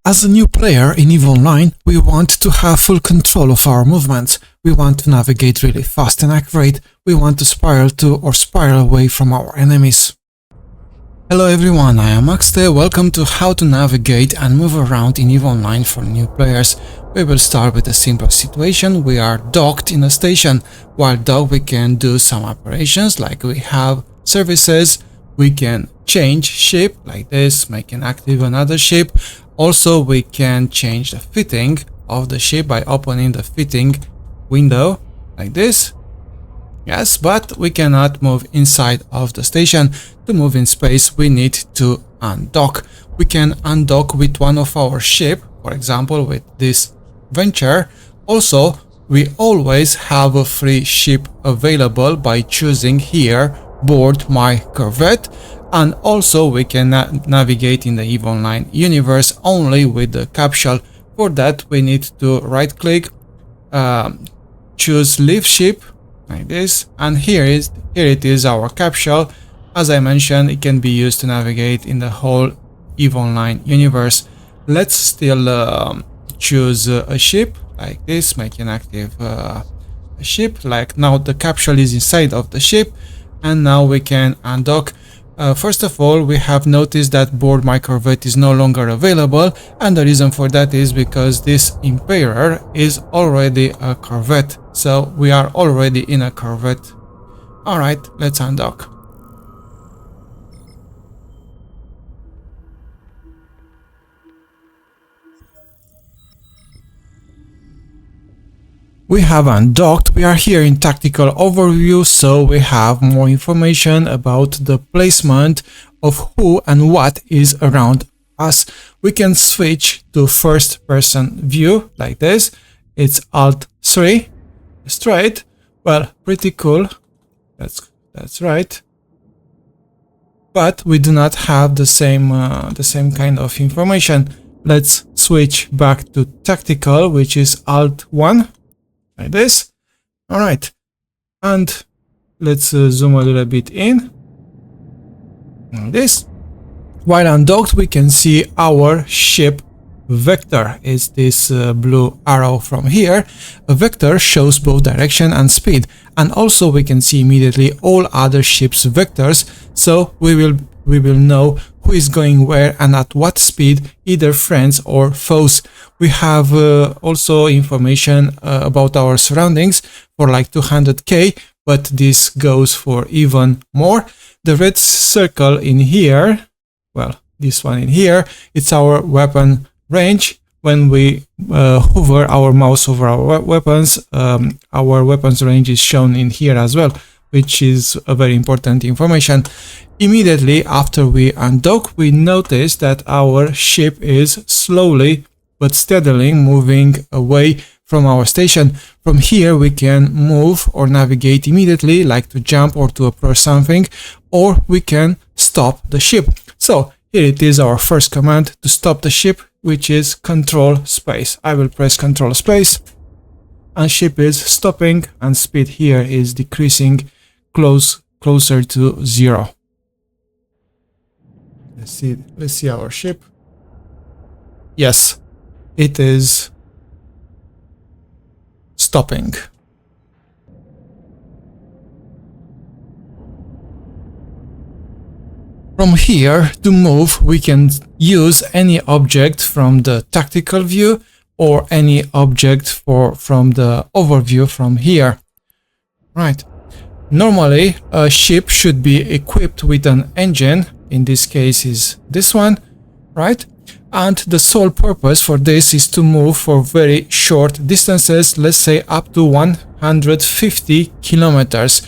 As a new player in EVE Online, we want to have full control of our movements. We want to navigate really fast and accurate. We want to spiral to or spiral away from our enemies. Hello everyone, I am Maxte. Welcome to how to navigate and move around in EVE Online for new players. We will start with a simple situation. We are docked in a station. While docked, we can do some operations like we have services. We can change ship like this, making active another ship. Also, we can change the fitting of the ship by opening the fitting window like this. Yes, but we cannot move inside of the station. To move in space, we need to undock. We can undock with one of our ship, for example, with this venture. Also, we always have a free ship available by choosing here, board my corvette. And also we can navigate in the EVE Online universe only with the capsule. For that we need to right click, choose leave ship like this, and here it is our capsule. As I mentioned, it can be used to navigate in the whole EVE Online universe. Let's still choose a ship like this, making active a ship. Like now the capsule is inside of the ship, and now we can undock. First of all, we have noticed that board my corvette is no longer available, and the reason for that is because this Emperor is already a corvette, so we are already in a corvette. Alright, let's undock. We have undocked. We are here in tactical overview, so we have more information about the placement of who and what is around us. We can switch to first person view like this. It's Alt 3 straight. Well, pretty cool. That's right. But we do not have the same kind of information. Let's switch back to tactical, which is Alt 1. Like this. Alright, and let's zoom a little bit in like this. While undocked, we can see our ship vector. Is this blue arrow from here. A vector shows both direction and speed, and also we can see immediately all other ships vectors, so we will know who is going where and at what speed, either friends or foes. We have also information about our surroundings for like 200k, but this goes for even more. The red circle in here, well, this one in here, it's our weapon range. When we hover our mouse over our weapons, our weapons range is shown in here as well, which is a very important information. Immediately after we undock, we notice that our ship is slowly but steadily moving away from our station. From here we can move or navigate immediately, like to jump or to approach something, or we can stop the ship. So here it is our first command to stop the ship, which is control space. I will press control space, and ship is stopping, and speed here is decreasing closer to 0. Let's see our ship. Yes, it is stopping. From here, to move, we can use any object from the tactical view or any object from the overview from here. Right. Normally, a ship should be equipped with an engine. In this case is this one, right? And the sole purpose for this is to move for very short distances, let's say up to 150 kilometers.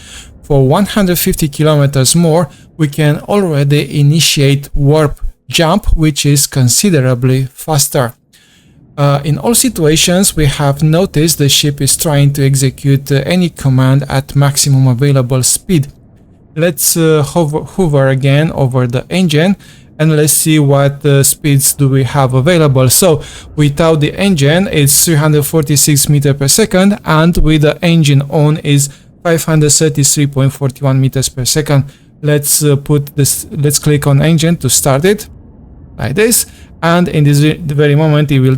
For 150 kilometers more, we can already initiate warp jump, which is considerably faster. In all situations, we have noticed the ship is trying to execute any command at maximum available speed. Let's hover again over the engine, and let's see what speeds do we have available. So without the engine, it's 346 meters per second, and with the engine on is 533.41 meters per second. Let's click on engine to start it like this, and in this very moment it will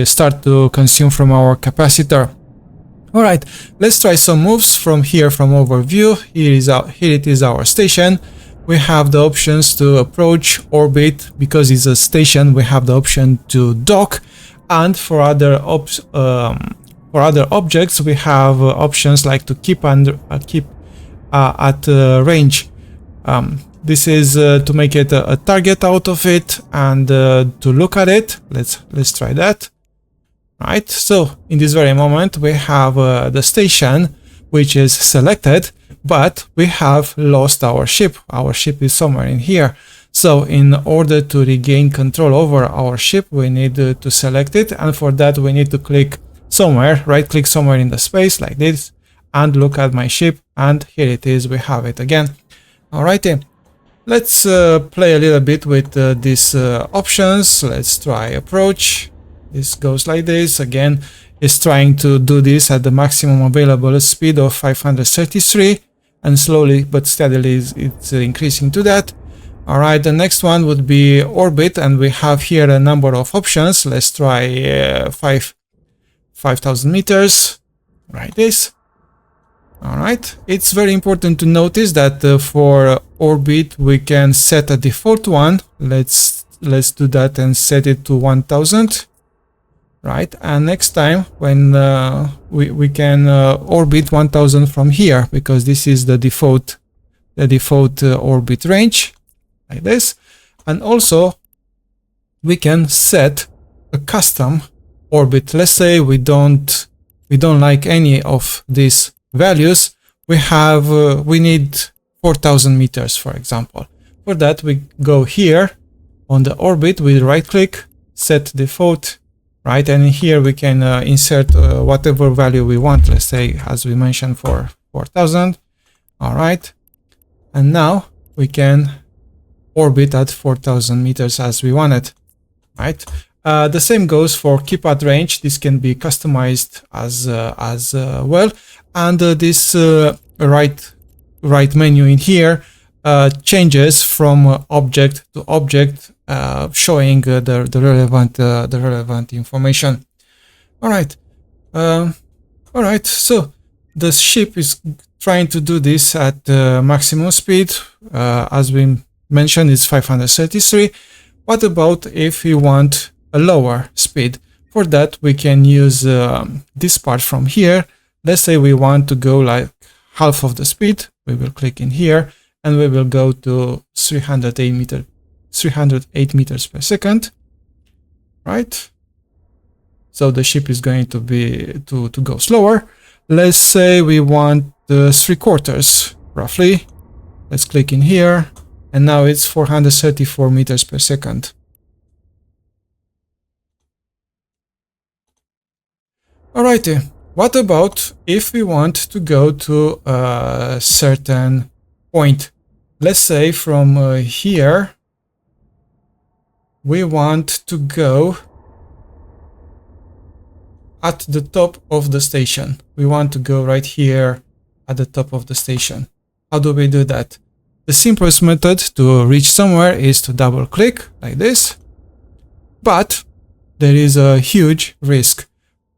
start to consume from our capacitor. All right, let's try some moves from here, from overview. Here it is our station. We have the options to approach, orbit. Because it's a station, we have the option to dock, and for other objects we have options like to keep at range. This is to make it a target out of it and to look at it. Let's try that. Right, so in this very moment we have the station which is selected, but we have lost our ship. Our ship is somewhere in here. So in order to regain control over our ship, we need to select it, and for that we need to click somewhere, right click somewhere in the space like this, and look at my ship, and here it is, we have it again. Alrighty, let's play a little bit with these options. Let's try approach. This goes like this. Again, it's trying to do this at the maximum available speed of 533, and slowly but steadily it's increasing to that. Alright, the next one would be orbit, and we have here a number of options. Let's try 5,000 meters, like this. Alright, it's very important to notice that for orbit we can set a default one. Let's do that and set it to 1000. Right, and next time when we can orbit 1000 from here, because this is the default orbit range, like this. And also we can set a custom orbit. Let's say we don't like any of these values. We need 4000 meters, for example. For that we go here on the orbit, we right click, set default. Right, and here we can insert whatever value we want. Let's say, as we mentioned, for 4000. All right, and now we can orbit at 4000 meters as we want it. Right, the same goes for keep at range. This can be customized as well, and this right menu in here changes from object to object, showing the relevant information. All right, so the ship is trying to do this at maximum speed. As we mentioned, it's 533. What about if we want a lower speed? For that we can use this part from here. Let's say we want to go like half of the speed. We will click in here and we will go to 308 meters per second. Right, so the ship is going to be to go slower. Let's say we want 3/4 roughly. Let's click in here, and now it's 434 meters per second. Alrighty, what about if we want to go to a certain point? Let's say from here we want to go at the top of the station. We want to go right here at the top of the station. How do we do that? The simplest method to reach somewhere is to double click like this, but there is a huge risk.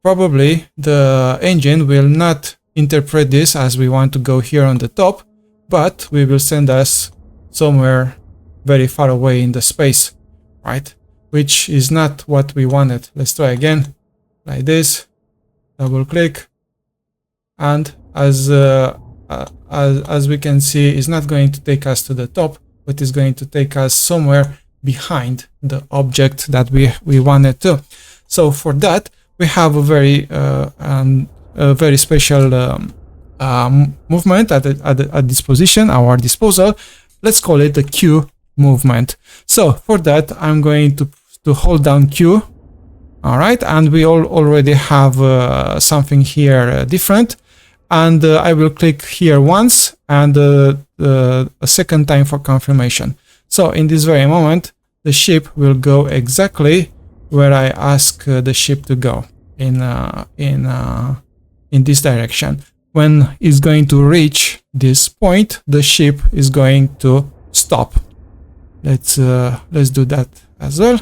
Probably the engine will not interpret this as we want to go here on the top, but we will send us somewhere very far away in the space, right? Which is not what we wanted. Let's try again, like this, double click, and as we can see, it's not going to take us to the top, but it's going to take us somewhere behind the object that we wanted to. So for that, we have a very special movement at disposition, our disposal. Let's call it the Q movement. So for that, I'm going to hold down Q. All right, and we already have something here different. And I will click here once and a second time for confirmation. So in this very moment, the ship will go exactly where I ask the ship to go in this direction. When it's going to reach this point, the ship is going to stop. Let's do that as well.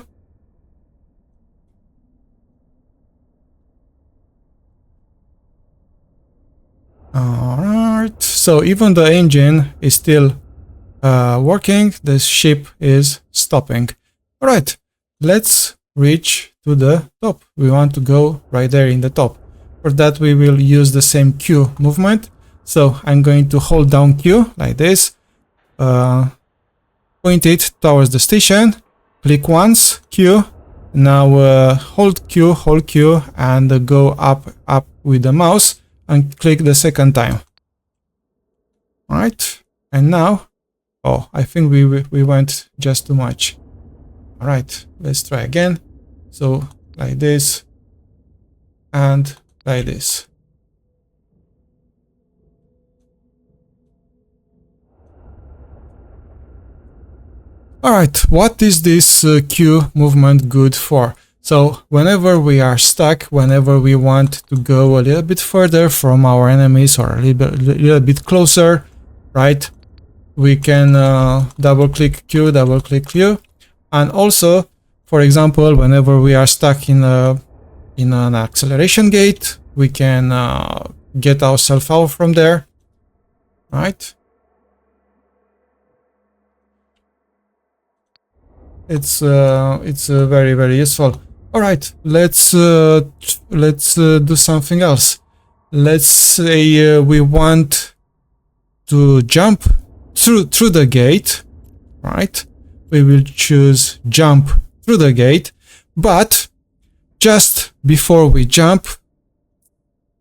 Alright, so even the engine is still working, the ship is stopping. Alright, let's reach to the top. We want to go right there in the top. For that we will use the same Q movement. So I'm going to hold down Q like this, point it towards the station, click once, Q, now hold Q, and go up with the mouse and click the second time. Alright, and now, oh, I think we went just too much. Alright, let's try again. So like this and like this. Alright, what is this Q movement good for? So whenever we are stuck, whenever we want to go a little bit further from our enemies or a little bit closer, right? We can double click Q, and also, for example, whenever we are stuck in an acceleration gate, we can get ourselves out from there, right? It's very, very useful. All right, let's do something else. Let's say we want to jump through the gate, right? We will choose jump through the gate, but just before we jump,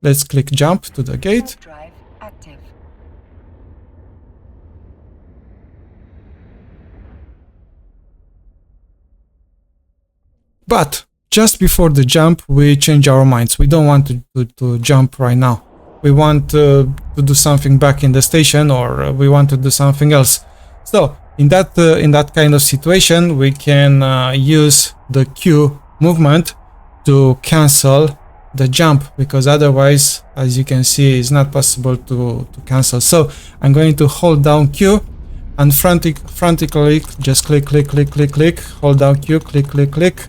let's click jump to the gate. Drive active. But just before the jump, we change our minds. We don't want to jump right now. We want to do something back in the station, or we want to do something else. So in that kind of situation, we can use the Q movement to cancel the jump, because otherwise, as you can see, it's not possible to cancel. So I'm going to hold down Q and frantically just click, hold down Q, click,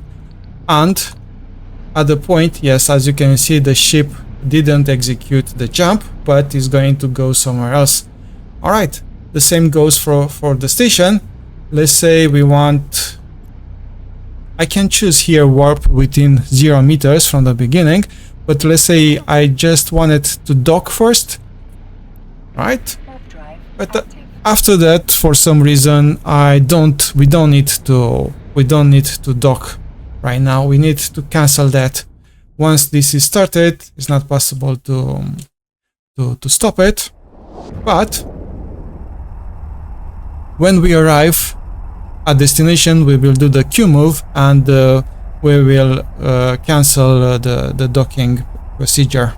and at the point, yes, as you can see, the ship didn't execute the jump, but is going to go somewhere else. All right, the same goes for the station. Let's say we want, I can choose here warp within 0 meters from the beginning, but let's say I just wanted to dock first, right? But after that, for some reason, we don't need to dock right now. We need to cancel that. Once this is started, it's not possible to stop it. But when we arrive at destination, we will do the Q move, and we will cancel the docking procedure.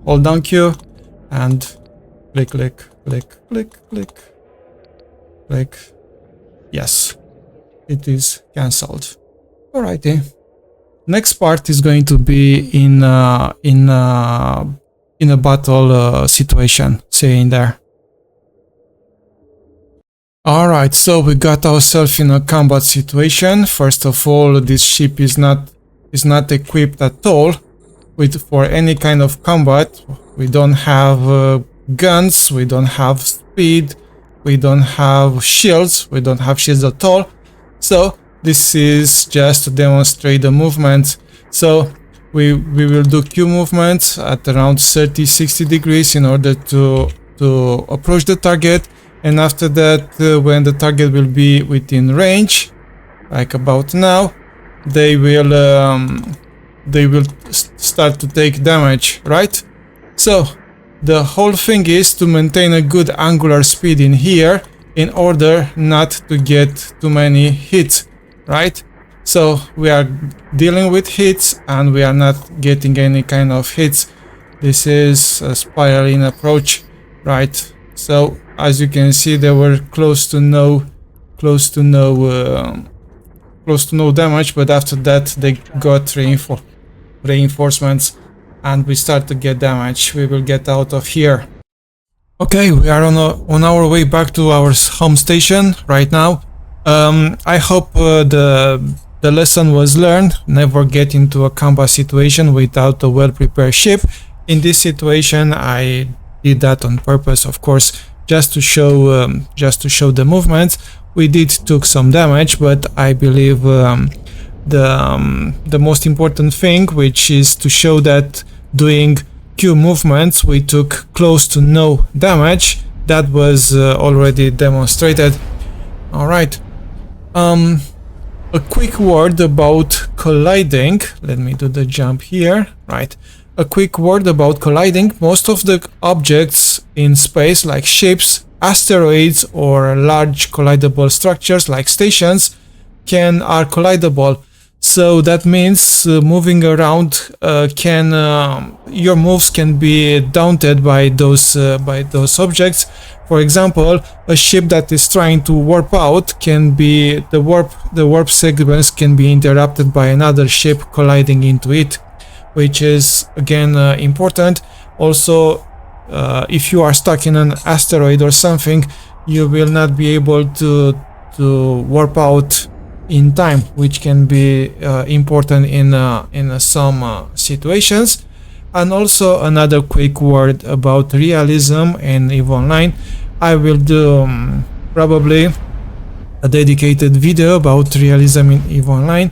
Hold down Q and click. Yes, it is cancelled. Alrighty. Next part is going to be in a battle situation, say in there. Alright, so we got ourselves in a combat situation. First of all, this ship is not equipped at all for any kind of combat. We don't have guns, we don't have speed, we don't have shields, at all. So this is just to demonstrate the movement. So we will do Q movements at around 30-60 degrees in order to approach the target, and after that, when the target will be within range, like about now, they will start to take damage, right? So the whole thing is to maintain a good angular speed in here in order not to get too many hits, right? So we are dealing with hits and we are not getting any kind of hits. This is a spiraling approach, right? So as you can see, there were close to no damage, but after that they got reinforcements and we start to get damage. We will get out of here. Okay, we are on our way back to our home station right now. I hope the lesson was learned. Never get into a combat situation without a well-prepared ship. In this situation, I did that on purpose, of course, just to show the movements. We did took some damage, but I believe the most important thing, which is to show that doing Q movements we took close to no damage. That was already demonstrated. All right. A quick word about colliding. Let me do the jump here. Right. A quick word about colliding. Most of the objects in space, like ships, asteroids, or large collidable structures like stations, are collidable. So that means moving around your moves can be daunted by those objects. For example, a ship that is trying to warp out the warp segments can be interrupted by another ship colliding into it, which is again important. Also, if you are stuck in an asteroid or something, you will not be able to warp out in time, which can be important in some situations. And also another quick word about realism in EVE Online. I will do probably a dedicated video about realism in EVE Online.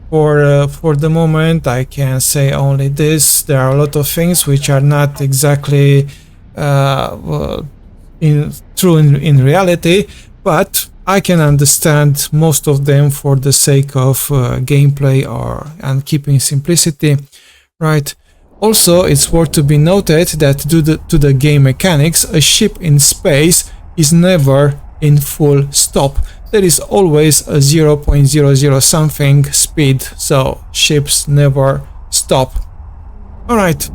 For the moment, I can say only this: there are a lot of things which are not exactly true in reality, but I can understand most of them for the sake of gameplay and keeping simplicity, right? Also, it's worth to be noted that due to the game mechanics, a ship in space is never in full stop. There is always a 0.00 something speed, so ships never stop. Alright.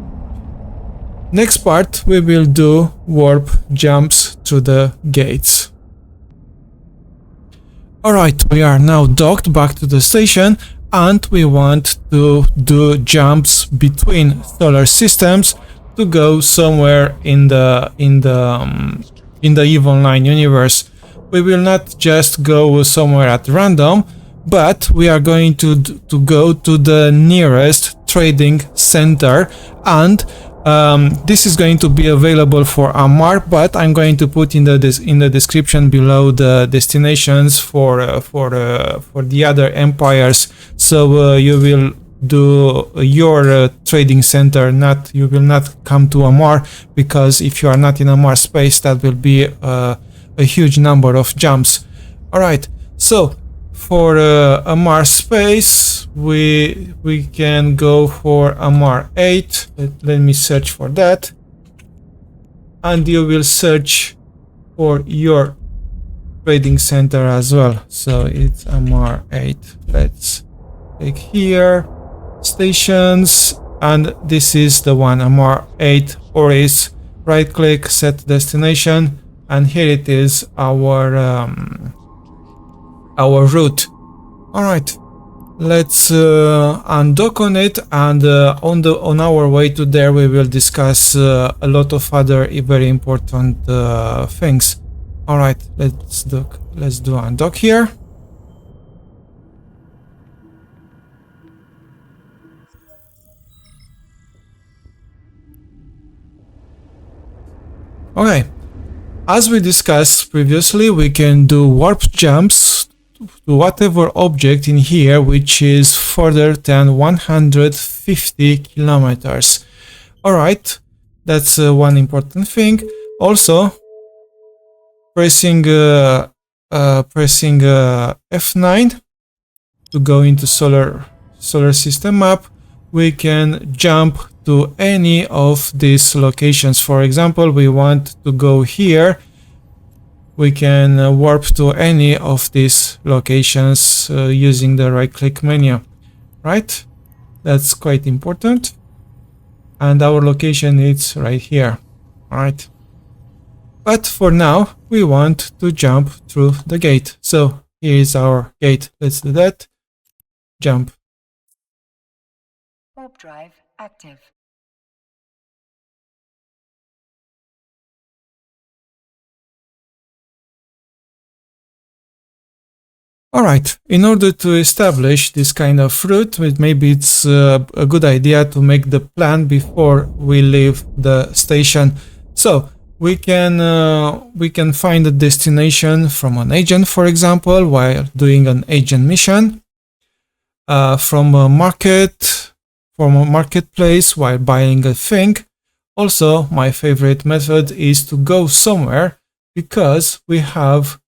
Next part we will do warp jumps through the gates. Alright, we are now docked back to the station and we want to do jumps between solar systems to go somewhere in the EVE Online universe. We will not just go somewhere at random, but we are going to go to the nearest trading center, and this is going to be available for Amarr, but I'm going to put in the description below the destinations for the other empires, so you will do your trading center. You will not come to Amarr, because if you are not in Amarr space, that will be a huge number of jumps. All right, so for Amarr space, we can go for Amarr 8. Let me search for that, and you will search for your trading center as well. So it's Amarr 8. Let's click here, stations, and this is the one, Amarr 8 Oris. Right click, set destination, and here it is, our route. All right, let's undock on it, and on our way to there we will discuss a lot of other very important things. All right, let's do undock here. Okay, as we discussed previously, we can do warp jumps to whatever object in here which is further than 150 kilometers. Alright, that's one important thing. Also, pressing F9 to go into solar system map, we can jump to any of these locations. For example, we want to go here, we can warp to any of these locations using the right click menu, right? That's quite important, and our location is right here. All right, but for now we want to jump through the gate, so here is our gate. Let's do that. Jump. Warp drive active. Alright, in order to establish this kind of route, maybe it's a good idea to make the plan before we leave the station. So we can find a destination from an agent, for example, while doing an agent mission, from a marketplace while buying a thing. Also, my favorite method is to go somewhere because we have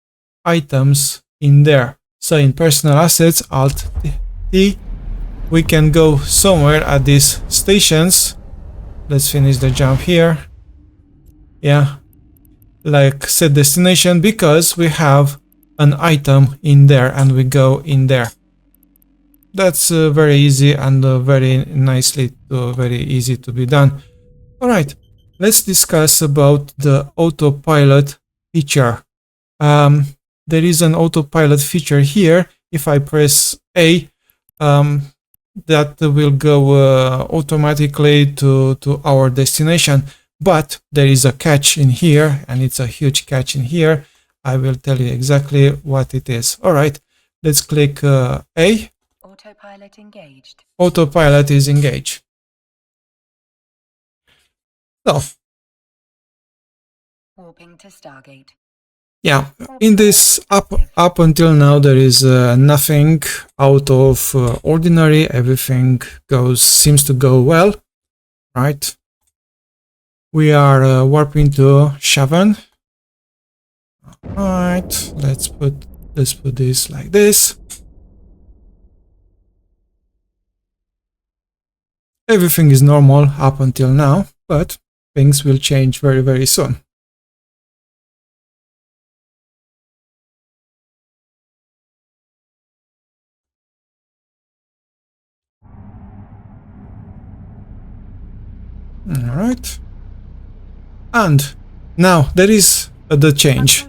items in there. So in personal assets, Alt T, we can go somewhere at these stations. Let's finish the jump here. Yeah, like set destination, because we have an item in there and we go in there. That's very easy and very easy to be done. All right, let's discuss about the autopilot feature. There is an autopilot feature here. If I press A, that will go automatically to our destination. But there is a catch in here, and it's a huge catch in here. I will tell you exactly what it is. All right, let's click A. Autopilot engaged. Autopilot is engaged. So, warping to Stargate. Yeah, in this up until now there is nothing out of ordinary. Everything seems to go well, right? We are warping to Shavan. All right, let's put this like this. Everything is normal up until now, but things will change very, very soon. All right, and now there is the change.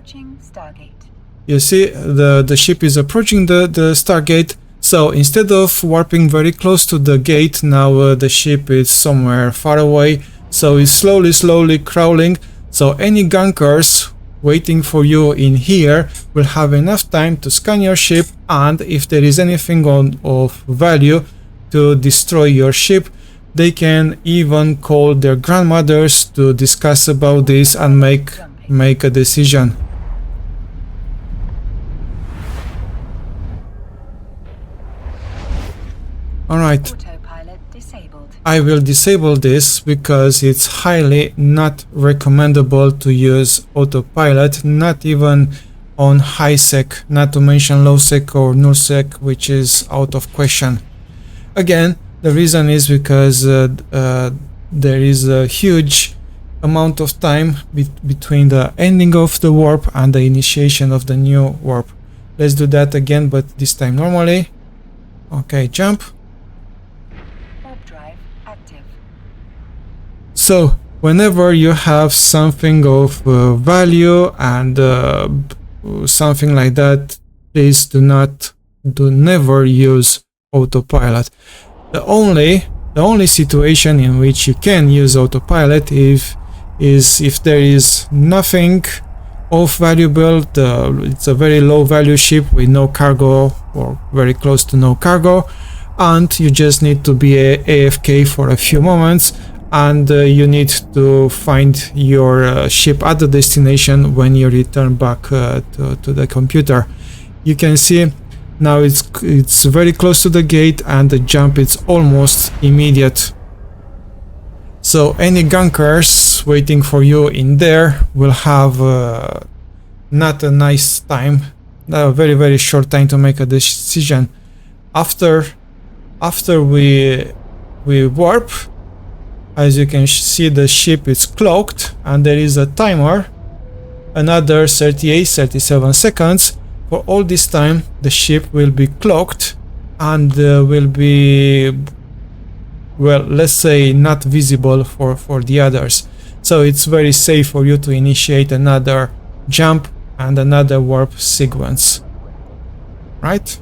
You see, the ship is approaching the Stargate. So instead of warping very close to the gate, now the ship is somewhere far away. So it's slowly crawling. So any gunkers waiting for you in here will have enough time to scan your ship, and if there is anything of value to destroy your ship, they can even call their grandmothers to discuss about this and make a decision. Alright, I will disable this because it's highly not recommendable to use autopilot, not even on high sec, not to mention low sec or null sec, which is out of question. Again, the reason is because there is a huge amount of time between the ending of the warp and the initiation of the new warp. Let's do that again, but this time normally. Okay, jump. Warp drive active. So whenever you have something of value and something like that, please do never use autopilot. The only situation in which you can use autopilot is if there is nothing of valuable, it's a very low value ship with no cargo or very close to no cargo, and you just need to be AFK for a few moments, and you need to find your ship at the destination when you return back to the computer. You can see now it's very close to the gate, and the jump is almost immediate. So any gunkers waiting for you in there will have not a nice time, a very short time to make a decision. After we warp, as you can see, the ship is cloaked and there is a timer, another 37 seconds. For all this time, the ship will be cloaked and will be, well, let's say not visible for the others. So it's very safe for you to initiate another jump and another warp sequence, right?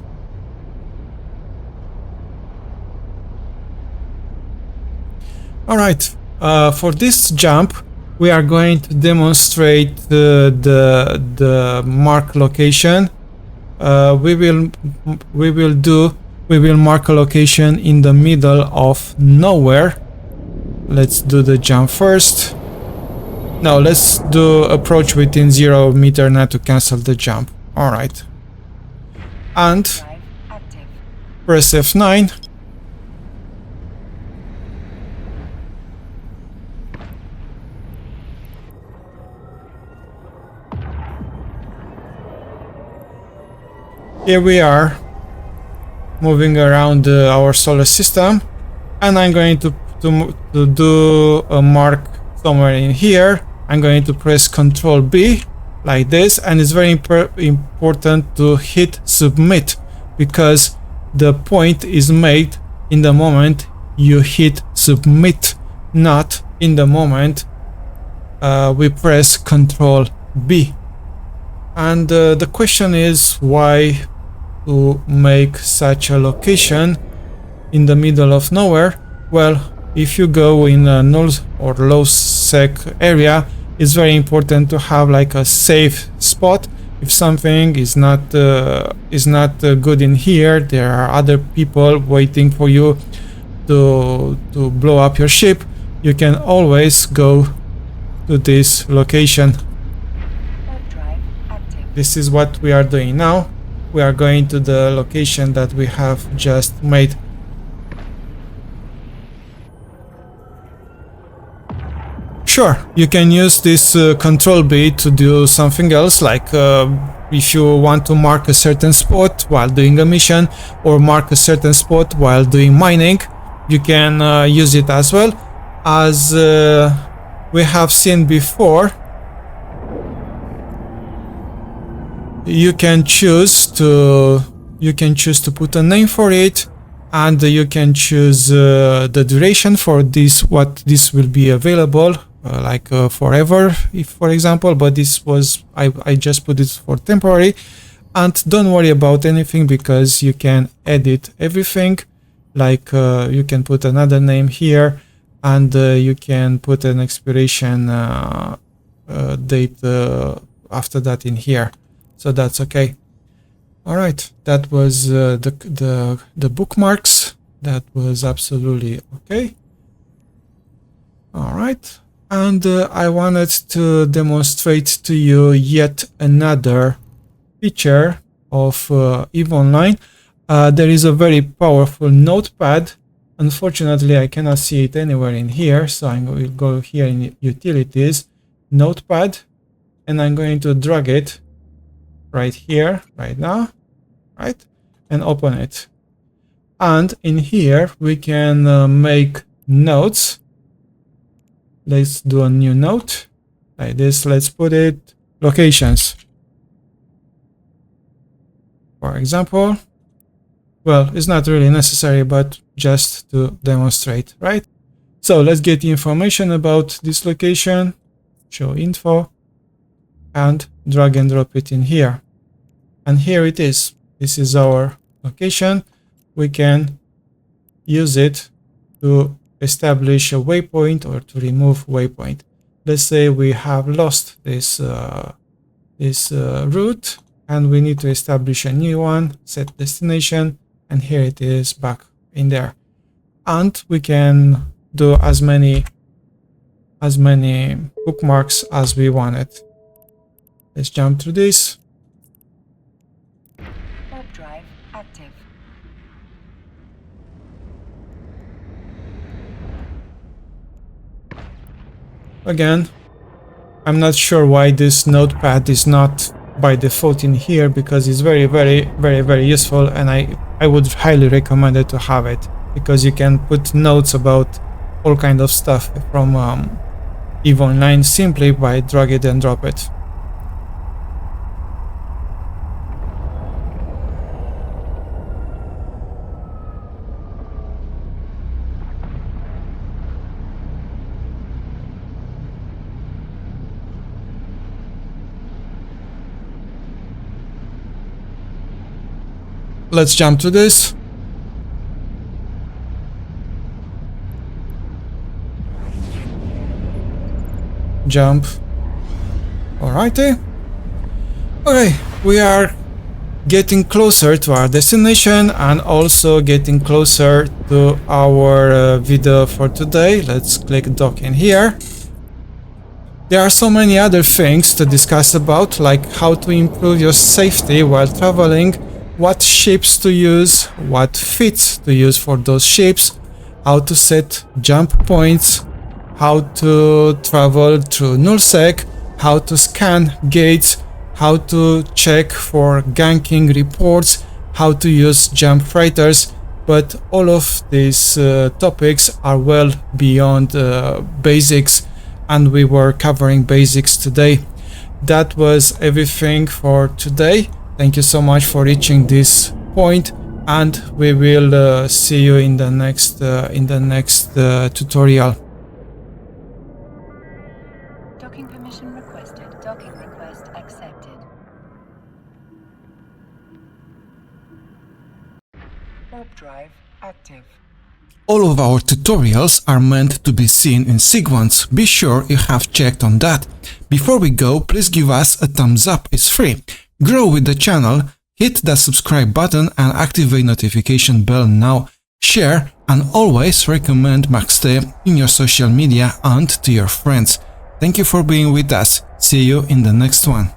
All right, for this jump, we are going to demonstrate the mark location. we will mark a location in the middle of nowhere. Let's do the jump first. No, let's do approach within 0 meter net to cancel the jump. All right. And press F9. Here we are, moving around our solar system, and I'm going to do a mark somewhere in here. I'm going to press Ctrl B like this, and it's very important to hit submit, because the point is made in the moment you hit submit, not in the moment we press Ctrl B. And the question is, why to make such a location in the middle of nowhere? Well, if you go in a null or low sec area, it's very important to have like a safe spot. If something is not good in here, there are other people waiting for you to blow up your ship. You can always go to this location. This is what we are doing now. We are going to the location that we have just made. Sure, you can use this Ctrl B to do something else, like if you want to mark a certain spot while doing a mission, or mark a certain spot while doing mining, you can use it as well. As we have seen before, you can choose to put a name for it, and you can choose the duration for this, what this will be available, like forever, if for example, but this was I just put it for temporary. And don't worry about anything, because you can edit everything, like you can put another name here, and you can put an expiration date after that in here. So that's okay. All right, that was the bookmarks. That was absolutely okay. All right, and I wanted to demonstrate to you yet another feature of EVE Online. There is a very powerful notepad. Unfortunately, I cannot see it anywhere in here, so I will go here in Utilities, Notepad, and I'm going to drag it right here, right now, right, and open it. And in here we can make notes. Let's do a new note like this. Let's put it locations, for example. Well, it's not really necessary, but just to demonstrate, right? So let's get the information about this location, show info, and drag and drop it in here. And here it is. This is our location. We can use it to establish a waypoint or to remove waypoint. Let's say we have lost this route, and we need to establish a new one, set destination, and here it is back in there. And we can do as many bookmarks as we wanted. Let's jump through this. Web drive active. Again, I'm not sure why this notepad is not by default in here, because it's very useful, and I would highly recommend it to have it, because you can put notes about all kind of stuff from EVE Online simply by drag it and drop it. Let's jump to this. Jump. Alrighty. Okay, we are getting closer to our destination and also getting closer to our video for today. Let's click dock in here. There are so many other things to discuss about, like how to improve your safety while traveling, what ships to use, what fits to use for those ships, how to set jump points, how to travel through nullsec, how to scan gates, how to check for ganking reports, how to use jump freighters, but all of these topics are well beyond basics, and we were covering basics today. That was everything for today. Thank you so much for reaching this point, and we will see you in the next tutorial. Docking permission requested. Docking request accepted. Warp drive active. All of our tutorials are meant to be seen in sequence. Be sure you have checked on that. Before we go, please give us a thumbs up, it's free. Grow with the channel, hit that subscribe button and activate notification bell now. Share and always recommend Maxte in your social media and to your friends. Thank you for being with us. See you in the next one.